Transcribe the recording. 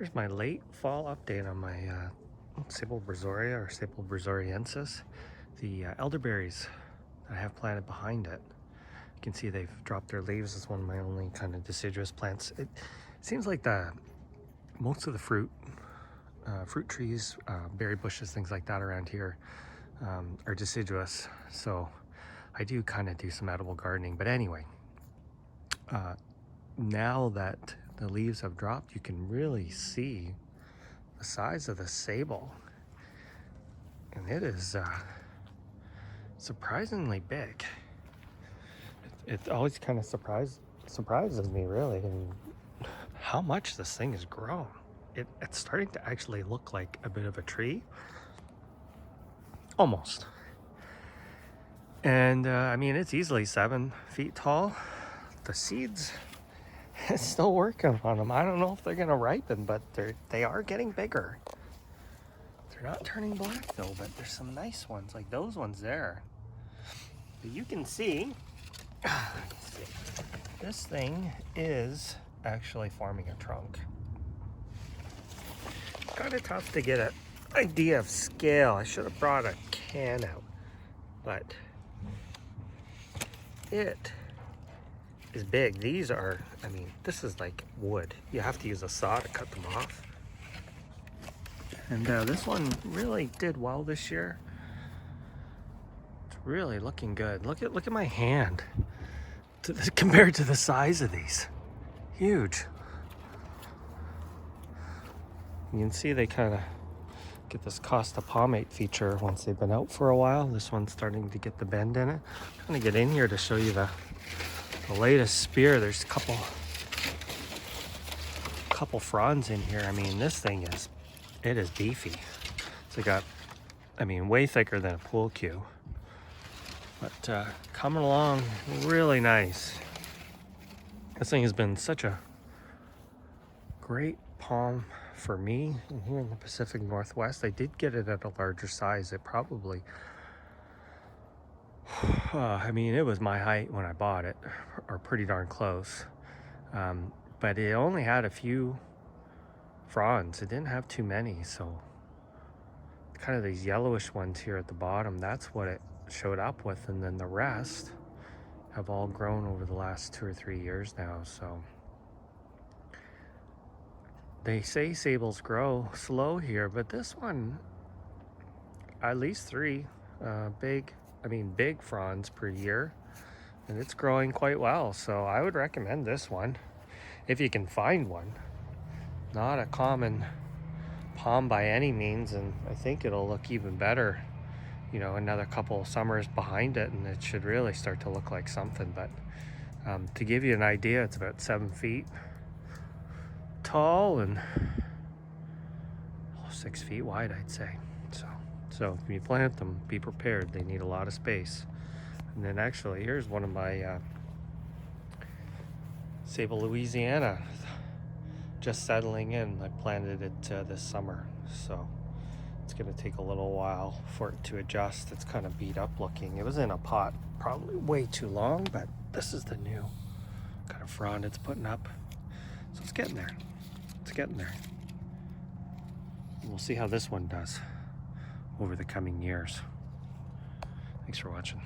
Here's my late fall update on my Sabal Brazoria or Sabal Brazoriensis. The elderberries that I have planted behind it. You can see they've dropped their leaves. It's one of my only kind of deciduous plants. It seems like most of the fruit trees, berry bushes, things like that around here are deciduous. So I do kind of do some edible gardening. But anyway, now that the leaves have dropped, you can really see the size of the sabal, and it is surprisingly big. It always kind of surprises me, really, and how much this thing has grown. It's starting to actually look like a bit of a tree, almost. And I mean, it's easily 7 feet tall. The seeds, it's still working on them. I don't know if they're gonna ripen, but they are getting bigger. They're not turning black though, but there's some nice ones, like those ones there. But you can see, this thing is actually forming a trunk. Kind of tough to get an idea of scale. I should have brought a can out, but it is big. These are, I mean, this is like wood. You have to use a saw to cut them off. And this one really did well this year. It's really looking good. Look at my hand compared to the size of these. Huge. You can see they kind of get this Costa palmate feature once they've been out for a while. This one's starting to get the bend in it. I'm trying to get in here to show you the latest spear. There's a couple fronds in here. I mean, this thing is beefy. It's got, I mean, way thicker than a pool cue. But coming along really nice. This thing has been such a great palm for me here in the Pacific Northwest. I did get it at a larger size. It probably, I mean, it was my height when I bought it, or pretty darn close. But it only had a few fronds. It didn't have too many, so kind of these yellowish ones here at the bottom, that's what it showed up with, and then the rest have all grown over the last 2 or 3 years now. So they say sabals grow slow here, but this one, at least 3 big fronds per year, and it's growing quite well. So I would recommend this one if you can find one. Not a common palm by any means, and I think it'll look even better, you know, another couple of summers behind it, and it should really start to look like something. But to give you an idea, it's about 7 feet tall and 6 feet wide, I'd say. So if you plant them, be prepared. They need a lot of space. And then actually, here's one of my Sabal Louisiana, just settling in. I planted it this summer, so it's going to take a little while for it to adjust. It's kind of beat up looking. It was in a pot probably way too long, but this is the new kind of frond it's putting up. So it's getting there. It's getting there. We'll see how this one does over the coming years. Thanks for watching.